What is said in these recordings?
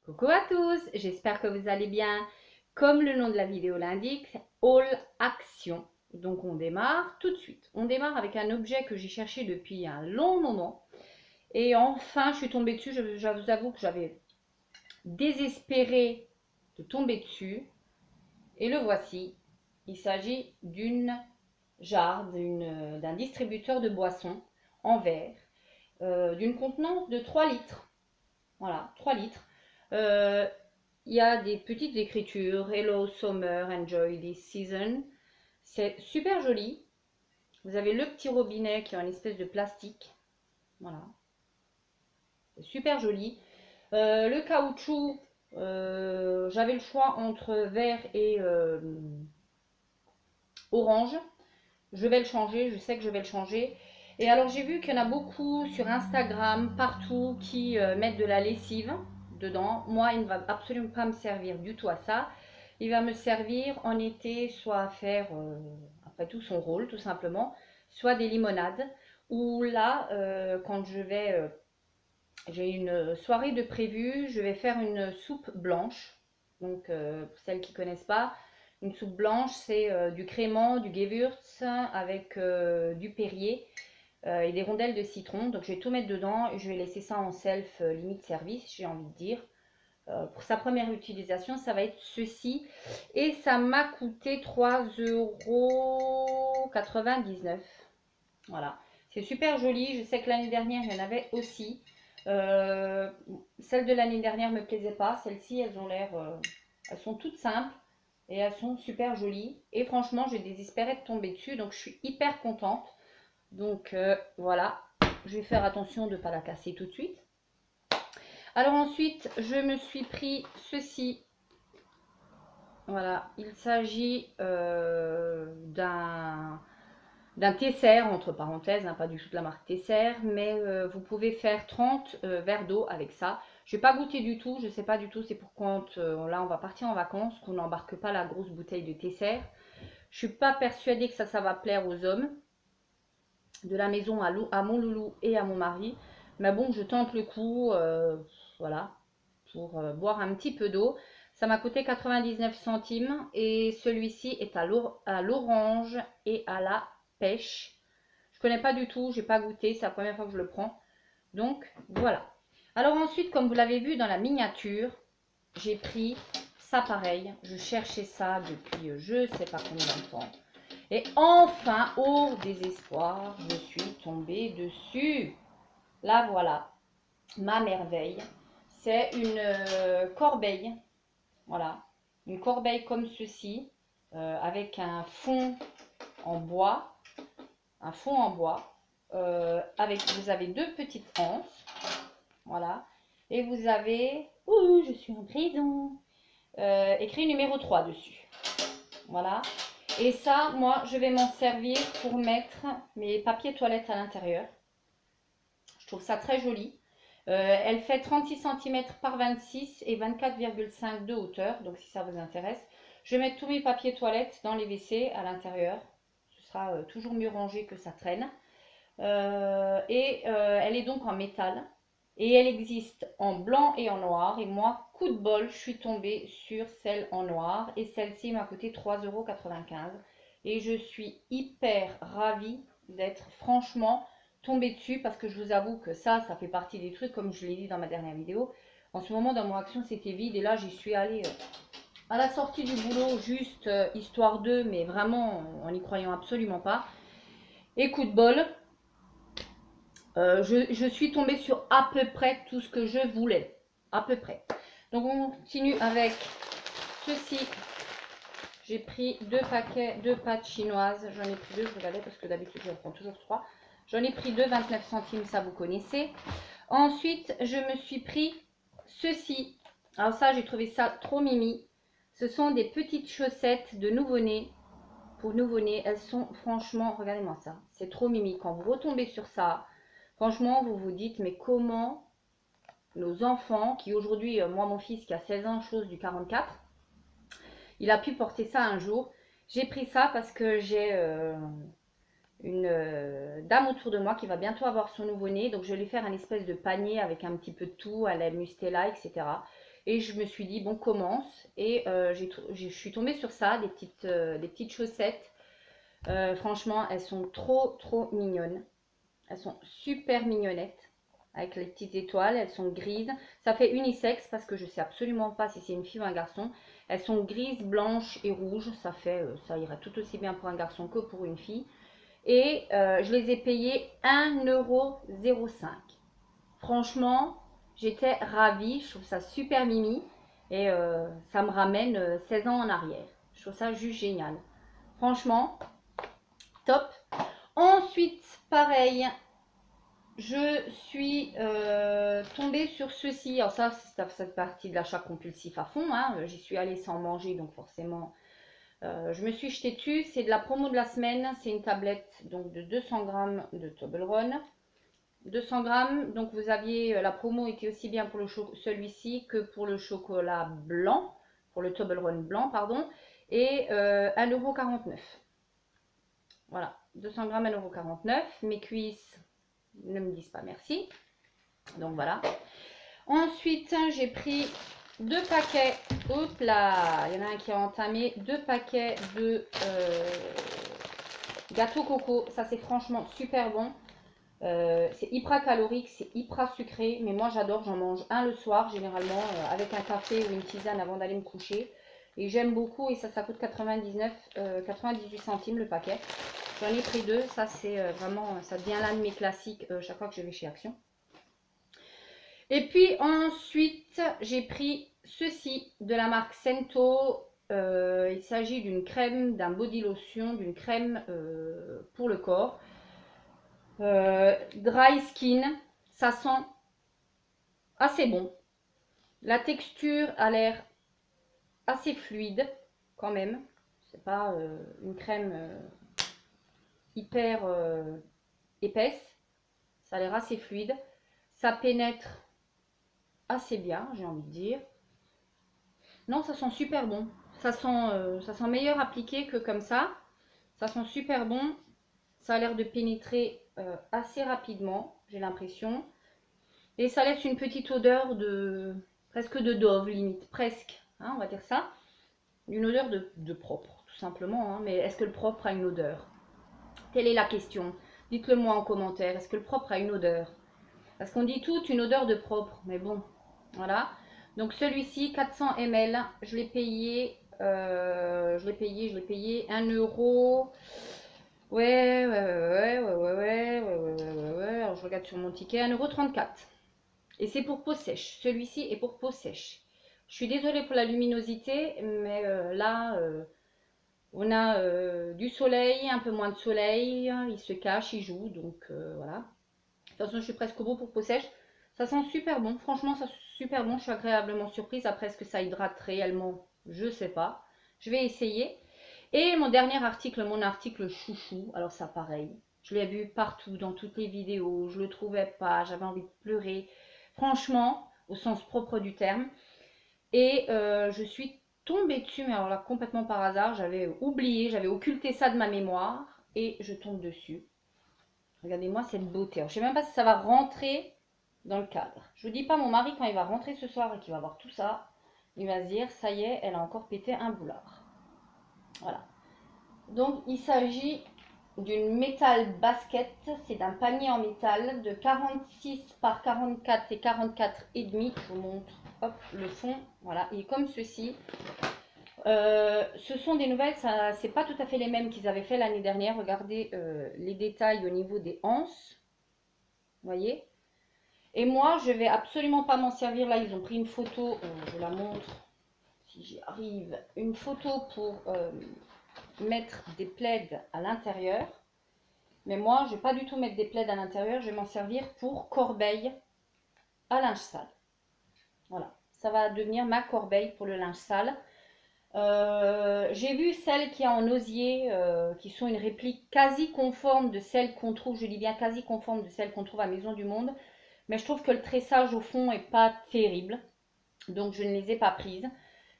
Coucou à tous, j'espère que vous allez bien. Comme le nom de la vidéo l'indique, All Action. Donc on démarre tout de suite. On démarre avec un objet que j'ai cherché depuis un long moment. Et enfin, je suis tombée dessus. Je vous avoue que j'avais désespéré de tomber dessus. Et le voici. Il s'agit d'une jarre, d'un distributeur de boissons en verre, d'une contenance de 3 litres. Voilà, 3 litres. Euh, Il y a des petites écritures. Hello Summer, enjoy this season. C'est super joli. Vous avez le petit robinet qui est en espèce de plastique. Voilà. C'est super joli. Le caoutchouc, j'avais le choix entre vert et orange. Je vais le changer, je sais que je vais le changer. Et alors j'ai vu qu'il y en a beaucoup sur Instagram, partout, qui mettent de la lessive dedans. Moi, il ne va absolument pas me servir du tout à ça. Il va me servir en été, soit à faire, après tout, son rôle, tout simplement, soit des limonades. Ou là, quand j'ai une soirée de prévue, je vais faire une soupe blanche. Donc, pour celles qui ne connaissent pas, une soupe blanche, c'est du crément, du gewürz avec du Perrier et des rondelles de citron. Donc, je vais tout mettre dedans et je vais laisser ça en self limite service, j'ai envie de dire. Pour sa première utilisation, ça va être ceci. Et ça m'a coûté 3,99 €. Voilà. C'est super joli. Je sais que l'année dernière, il y en avait aussi. Euh, Celles de l'année dernière ne me plaisaient pas. Celles-ci, elles ont l'air... elles sont toutes simples et elles sont super jolies. Et franchement, j'ai désespéré de tomber dessus. Donc, je suis hyper contente. Donc, voilà. Je vais faire attention de ne pas la casser tout de suite. Alors ensuite, je me suis pris ceci. Voilà, il s'agit d'un Tesser, entre parenthèses, hein, pas du tout de la marque Tesser, mais vous pouvez faire 30 verres d'eau avec ça. Je n'ai pas goûté du tout, je ne sais pas du tout, c'est pour quand là on va partir en vacances, qu'on n'embarque pas la grosse bouteille de Tesser. Je ne suis pas persuadée que ça va plaire aux hommes de la maison à mon loulou et à mon mari. Mais bon, je tente le coup, voilà, pour boire un petit peu d'eau. Ça m'a coûté 99 centimes et celui-ci est à l'orange et à la pêche. Je connais pas du tout, j'ai pas goûté, c'est la première fois que je le prends. Donc voilà. Alors ensuite, comme vous l'avez vu dans la miniature, j'ai pris ça pareil. Je cherchais ça depuis je sais pas combien de temps. Et enfin, au désespoir, je suis tombée dessus. Là voilà, ma merveille. C'est une corbeille. Voilà, une corbeille comme ceci, avec un fond en bois. Un fond en bois. Vous avez deux petites anses. Voilà. Et vous avez, ouh, je suis en prison, écrit numéro 3 dessus. Voilà. Et ça, moi, je vais m'en servir pour mettre mes papiers toilettes à l'intérieur. Je trouve ça très joli. Elle fait 36 cm par 26 et 24,5 de hauteur. Donc, si ça vous intéresse, je vais mettre tous mes papiers toilettes dans les WC à l'intérieur. Ce sera toujours mieux rangé que ça traîne. Elle est donc en métal. Et elle existe en blanc et en noir. Et moi, coup de bol, je suis tombée sur celle en noir. Et celle-ci m'a coûté 3,95 €. Et je suis hyper ravie d'être franchement tombée dessus. Parce que je vous avoue que ça fait partie des trucs, comme je l'ai dit dans ma dernière vidéo. En ce moment, dans mon action, c'était vide. Et là, j'y suis allée à la sortie du boulot, juste histoire d'eux. Mais vraiment, en n'y croyant absolument pas. Et coup de bol. Je suis tombée sur à peu près tout ce que je voulais. À peu près. Donc on continue avec ceci. J'ai pris 2 paquets de pâtes chinoises. J'en ai pris 2, je regardais parce que d'habitude je prends toujours 3. J'en ai pris 2, 29 centimes, ça vous connaissez. Ensuite, je me suis pris ceci. Alors ça, j'ai trouvé ça trop mimi. Ce sont des petites chaussettes de nouveau-né. Pour nouveau-né, elles sont franchement, regardez-moi ça. C'est trop mimi. Quand vous retombez sur ça, franchement, vous vous dites, mais comment nos enfants, qui aujourd'hui, moi, mon fils qui a 16 ans, chose du 44, il a pu porter ça un jour. J'ai pris ça parce que j'ai une dame autour de moi qui va bientôt avoir son nouveau-né. Donc, je vais lui faire un espèce de panier avec un petit peu de tout, à la Mustela, etc. Et je me suis dit, bon, commence. Et je suis tombée sur ça, des petites chaussettes. Franchement, elles sont trop, trop mignonnes. Elles sont super mignonnettes. Avec les petites étoiles, elles sont grises. Ça fait unisexe parce que je sais absolument pas si c'est une fille ou un garçon. Elles sont grises, blanches et rouges. Ça ira tout aussi bien pour un garçon que pour une fille. Et je les ai payées 1,05 €. Franchement, j'étais ravie. Je trouve ça super mimi. Et ça me ramène 16 ans en arrière. Je trouve ça juste génial. Franchement, top. Ensuite, pareil, je suis tombée sur ceci. Alors ça fait partie de l'achat compulsif à fond. Hein. J'y suis allée sans manger, donc forcément, je me suis jetée dessus. C'est de la promo de la semaine. C'est une tablette donc de 200 grammes de Toblerone. 200 grammes, donc vous aviez, la promo était aussi bien pour celui-ci que pour le chocolat blanc, pour le Toblerone blanc, pardon, et 1,49 €. Voilà, 200 grammes, 1,49 €. Mes cuisses ne me disent pas merci. Donc voilà. Ensuite, j'ai pris 2 paquets. Hop là, il y en a un qui a entamé. 2 paquets de gâteau coco. Ça, c'est franchement super bon. C'est hyper calorique, c'est hyper sucré. Mais moi, j'adore. J'en mange un le soir, généralement, avec un café ou une tisane avant d'aller me coucher. Et j'aime beaucoup. Et ça coûte 98 centimes le paquet. J'en ai pris 2, ça c'est vraiment, ça devient l'un de mes classiques chaque fois que je vais chez Action. Et puis ensuite, j'ai pris ceci de la marque Scento. Il s'agit d'une crème, d'un body lotion, d'une crème pour le corps. Dry skin, ça sent assez bon. La texture a l'air assez fluide quand même. C'est pas une crème hyper épaisse, ça a l'air assez fluide, ça pénètre assez bien, j'ai envie de dire. Non, ça sent super bon, ça sent meilleur appliqué que comme ça sent super bon, ça a l'air de pénétrer assez rapidement, j'ai l'impression, et ça laisse une petite odeur de presque de Dove, limite, presque, hein, on va dire ça, une odeur de propre, tout simplement, hein. Mais est-ce que le propre a une odeur? Telle est la question. Dites-le moi en commentaire. Est-ce que le propre a une odeur? Parce qu'on dit toute une odeur de propre. Mais bon, voilà. Donc celui-ci, 400 ml, je l'ai payé, 1 €. Ouais. Alors je regarde sur mon ticket, 1,34 €. Et c'est pour peau sèche. Celui-ci est pour peau sèche. Je suis désolée pour la luminosité, mais là... on a du soleil, un peu moins de soleil, il se cache, il joue, donc voilà. De toute façon, je suis presque au bout pour peau sèche. Ça sent super bon, franchement, ça sent super bon. Je suis agréablement surprise. Après, est-ce que ça hydrate réellement? Je sais pas. Je vais essayer. Et mon dernier article, mon article chouchou. Alors ça, pareil. Je l'ai vu partout, dans toutes les vidéos. Je le trouvais pas. J'avais envie de pleurer. Franchement, au sens propre du terme. Et je suis tombée dessus, mais alors là, complètement par hasard. J'avais oublié, j'avais occulté ça de ma mémoire. Et je tombe dessus. Regardez-moi cette beauté. Alors, je ne sais même pas si ça va rentrer dans le cadre. Je vous dis pas, mon mari, quand il va rentrer ce soir et qu'il va voir tout ça, il va se dire, ça y est, elle a encore pété un boulard. Voilà. Donc, il s'agit d'une métal basket. C'est d'un panier en métal de 46 par 44 et 44 et demi. Je vous montre, hop, le fond. Voilà, il est comme ceci. Ce sont des nouvelles, c'est pas tout à fait les mêmes qu'ils avaient fait l'année dernière. Regardez les détails au niveau des anses. Vous voyez? Et moi, je vais absolument pas m'en servir. Là, ils ont pris une photo, je vous la montre si j'y arrive. Une photo pour mettre des plaids à l'intérieur. Mais moi, je vais pas du tout mettre des plaids à l'intérieur. Je vais m'en servir pour corbeille à linge sale. Voilà, ça va devenir ma corbeille pour le linge sale. J'ai vu celles qui en osier, qui sont une réplique quasi conforme de celles qu'on trouve, je dis bien quasi conforme de celles qu'on trouve à Maison du Monde, mais je trouve que le tressage au fond est pas terrible, donc je ne les ai pas prises.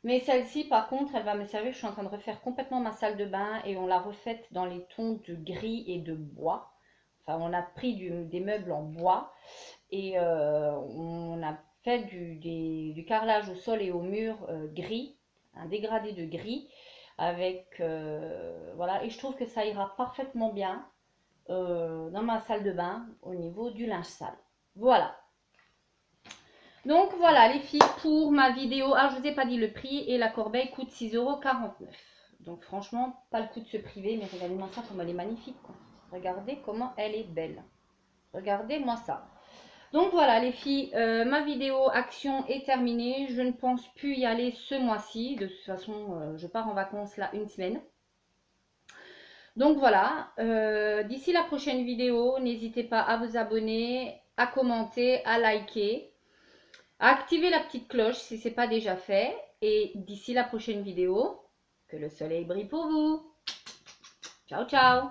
Mais celle-ci, par contre, elle va me servir. Je suis en train de refaire complètement ma salle de bain et on l'a refaite dans les tons de gris et de bois. Enfin, on a pris des meubles en bois et on a fait du carrelage au sol et au mur gris, un dégradé de gris avec voilà, et je trouve que ça ira parfaitement bien dans ma salle de bain au niveau du linge sale. Voilà. Donc voilà les filles pour ma vidéo. Ah, je vous ai pas dit le prix et la corbeille coûte 6,49 €. Donc franchement, pas le coup de se priver, mais regardez-moi ça comme elle est magnifique, quoi. Regardez comment elle est belle. Regardez-moi ça. Donc voilà les filles, ma vidéo action est terminée. Je ne pense plus y aller ce mois-ci. De toute façon, je pars en vacances là une semaine. Donc voilà, d'ici la prochaine vidéo, n'hésitez pas à vous abonner, à commenter, à liker, à activer la petite cloche si ce n'est pas déjà fait. Et d'ici la prochaine vidéo, que le soleil brille pour vous. Ciao, ciao!